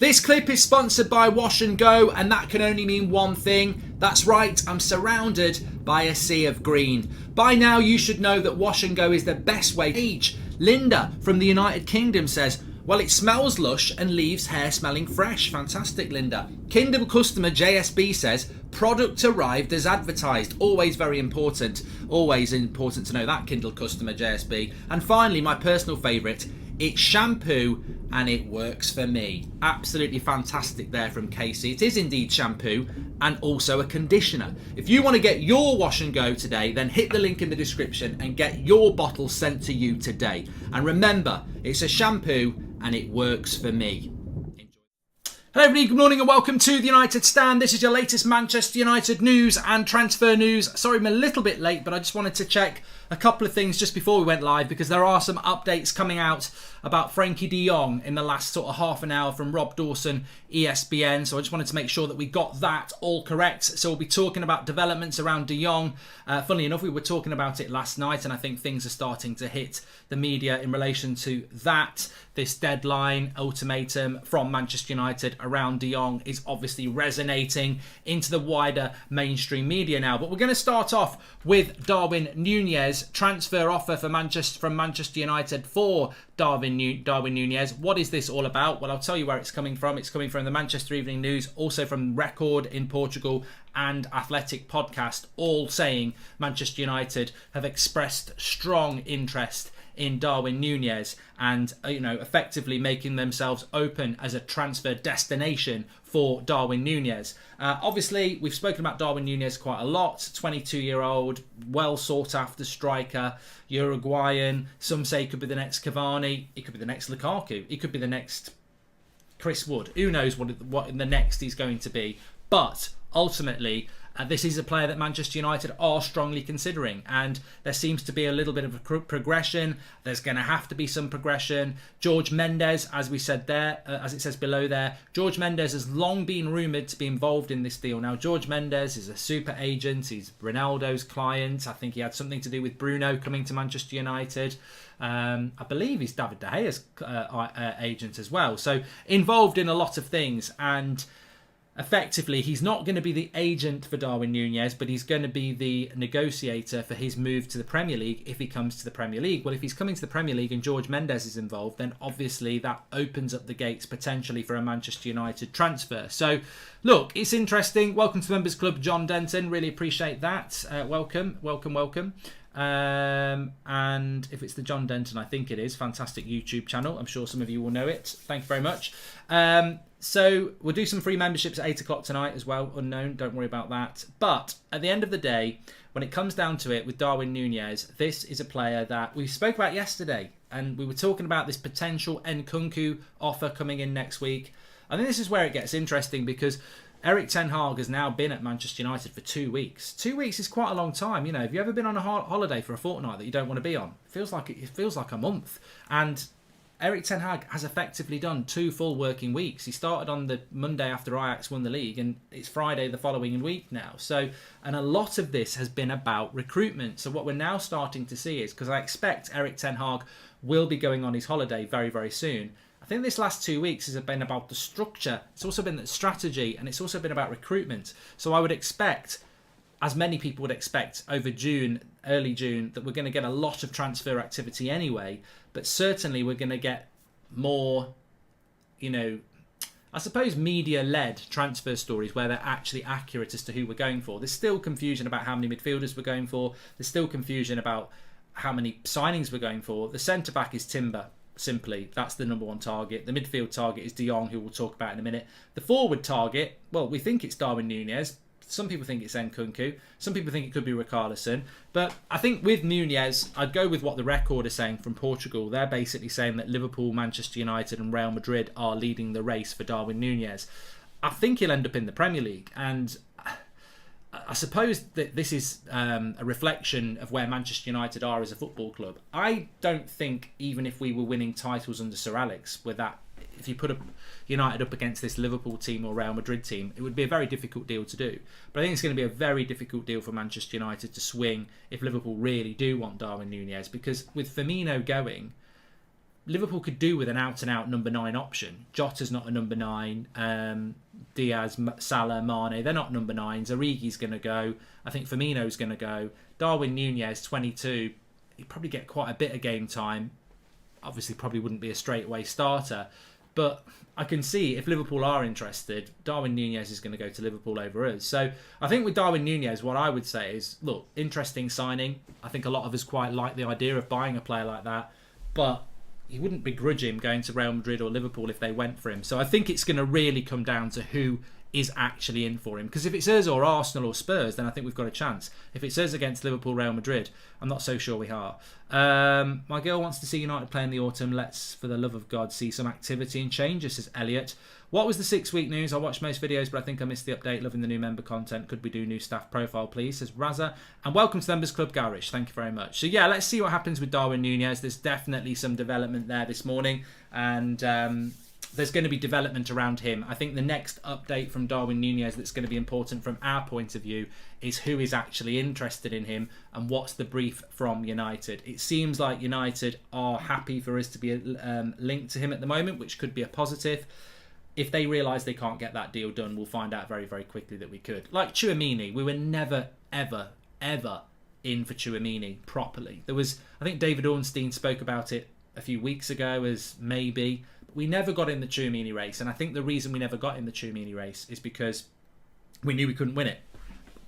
This clip is sponsored by Wash and Go, and that can only mean one thing. That's right, I'm surrounded by a sea of green. By now you should know that Wash and Go is the best way to age. Linda from the United Kingdom says, well, it smells lush and leaves hair smelling fresh. Fantastic, Linda. Kingdom customer JSB says, product arrived as advertised. Always very important. Always important to know that, Kindle customer JSB. And finally, my personal favourite, it's shampoo and it works for me. Absolutely fantastic there from Casey. It is indeed shampoo and also a conditioner. If you want to get your Wash and Go today, then hit the link in the description and get your bottle sent to you today. And remember, it's a shampoo and it works for me. Hello everybody, good morning and welcome to the United Stand. This is your latest Manchester United news and transfer news. Sorry I'm a little bit late, but I just wanted to check a couple of things just before we went live because there are some updates coming out about Frankie de Jong in the last sort of half an hour from Rob Dawson, ESPN. So I just wanted to make sure that we got that all correct. So we'll be talking about developments around de Jong. Funnily enough, we were talking about it last night and I think things are starting to hit the media in relation to that. This deadline ultimatum from Manchester United around de Jong is obviously resonating into the wider mainstream media now. But we're going to start off with Darwin Nunez. Transfer offer for from Manchester United for Darwin Nunez. What is this all about? Well, I'll tell you where it's coming from. It's coming from the Manchester Evening News, also from Record in Portugal and Athletic Podcast, all saying Manchester United have expressed strong interest in Darwin Nunez and, effectively making themselves open as a transfer destination for Darwin Nunez. Obviously, we've spoken about Darwin Nunez quite a lot. 22-year-old, well sought-after striker, Uruguayan. Some say he could be the next Cavani. He could be the next Lukaku. He could be the next Chris Wood. Who knows what the next he's going to be. But ultimately, this is a player that Manchester United are strongly considering, and there seems to be a little bit of a progression. There's going to have to be some progression. George Mendes, as we said there, as it says below there, George Mendes has long been rumoured to be involved in this deal. Now, George Mendes is a super agent. He's Ronaldo's client. I think he had something to do with Bruno coming to Manchester United. I believe he's David De Gea's agent as well. So involved in a lot of things, and effectively, he's not going to be the agent for Darwin Nunez, but he's going to be the negotiator for his move to the Premier League if he comes to the Premier League. Well, if he's coming to the Premier League and George Mendes is involved, then obviously that opens up the gates potentially for a Manchester United transfer. So, look, it's interesting. Welcome to the Members Club, John Denton. Really appreciate that. Welcome. And if it's the John Denton, I think it is. Fantastic YouTube channel. I'm sure some of you will know it. Thank you very much. So we'll do some free memberships at 8 o'clock tonight as well. Unknown, don't worry about that. But at the end of the day, when it comes down to it with Darwin Nunez, this is a player that we spoke about yesterday. And we were talking about this potential Nkunku offer coming in next week. I think this is where it gets interesting because Erik ten Hag has now been at Manchester United for 2 weeks. 2 weeks is quite a long time. Have you ever been on a holiday for a fortnight that you don't want to be on? It feels like a month. And Erik ten Hag has effectively done 2 full working weeks. He started on the Monday after Ajax won the league, and it's Friday the following week now. And a lot of this has been about recruitment. So what we're now starting to see is, because I expect Erik ten Hag will be going on his holiday very, very soon, I think this last 2 weeks has been about the structure. It's also been the strategy, and it's also been about recruitment. So I would expect, as many people would expect over June, early June, that we're going to get a lot of transfer activity anyway. But certainly we're going to get more, I suppose media-led transfer stories where they're actually accurate as to who we're going for. There's still confusion about how many midfielders we're going for. There's still confusion about how many signings we're going for. The centre-back is Timber. Simply, that's the number one target. The midfield target is de Jong, who we'll talk about in a minute. The forward target, well, we think it's Darwin Nunez. Some people think it's Nkunku. Some people think it could be Richarlison. But I think with Nunez, I'd go with what the Record is saying from Portugal. They're basically saying that Liverpool, Manchester United and Real Madrid are leading the race for Darwin Nunez. I think he'll end up in the Premier League. And I suppose that this is a reflection of where Manchester United are as a football club. I don't think even if we were winning titles under Sir Alex, if you put United up against this Liverpool team or Real Madrid team, it would be a very difficult deal to do. But I think it's going to be a very difficult deal for Manchester United to swing if Liverpool really do want Darwin Nunez, because with Firmino going, Liverpool could do with an out-and-out number 9 option. Jota's not a number 9. Diaz, Salah, Mane, they're not number 9s. Origi's going to go. I think Firmino's going to go. Darwin Nunez, 22. He'd probably get quite a bit of game time. Obviously, probably wouldn't be a straightaway starter. But I can see if Liverpool are interested, Darwin Nunez is going to go to Liverpool over us. So I think with Darwin Nunez, what I would say is, look, interesting signing. I think a lot of us quite like the idea of buying a player like that. But you wouldn't begrudge him going to Real Madrid or Liverpool if they went for him. So I think it's going to really come down to who is actually in for him. Because if it's us or Arsenal or Spurs, then I think we've got a chance. If it's us against Liverpool, Real Madrid, I'm not so sure we are. My girl wants to see United play in the autumn. Let's, for the love of God, see some activity and changes, says Elliot. What was the 6-week news? I watched most videos, but I think I missed the update. Loving the new member content. Could we do new staff profile, please? Says Raza. And welcome to the Members Club, Garish. Thank you very much. So yeah, let's see what happens with Darwin Nunez. There's definitely some development there this morning. And there's going to be development around him. I think the next update from Darwin Nunez that's going to be important from our point of view is who is actually interested in him and what's the brief from United. It seems like United are happy for us to be linked to him at the moment, which could be a positive. If they realise they can't get that deal done, we'll find out very, very quickly that we could. Like Tchouaméni, we were never, ever, ever in for Tchouaméni properly. There was, I think David Ornstein spoke about it a few weeks ago as maybe. We never got in the Tchouaméni race, and I think the reason we never got in the Tchouaméni race is because we knew we couldn't win it.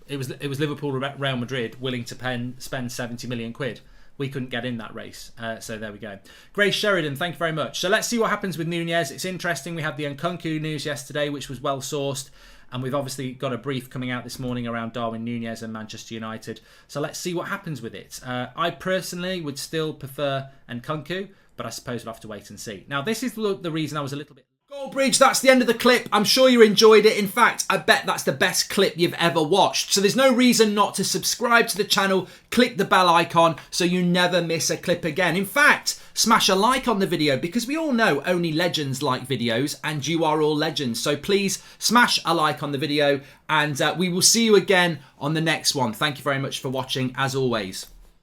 It was Liverpool, Real Madrid willing to spend 70 million quid. We couldn't get in that race. So there we go. Grace Sheridan, thank you very much. So let's see what happens with Nunez. It's interesting. We had the Nkunku news yesterday, which was well sourced. And we've obviously got a brief coming out this morning around Darwin Nunez and Manchester United. So let's see what happens with it. I personally would still prefer Nkunku, but I suppose we'll have to wait and see. Now, this is the reason I was a little bit... Goldbridge, that's the end of the clip. I'm sure you enjoyed it. In fact, I bet that's the best clip you've ever watched. So there's no reason not to subscribe to the channel, click the bell icon so you never miss a clip again. In fact, smash a like on the video because we all know only legends like videos and you are all legends. So please smash a like on the video and we will see you again on the next one. Thank you very much for watching as always.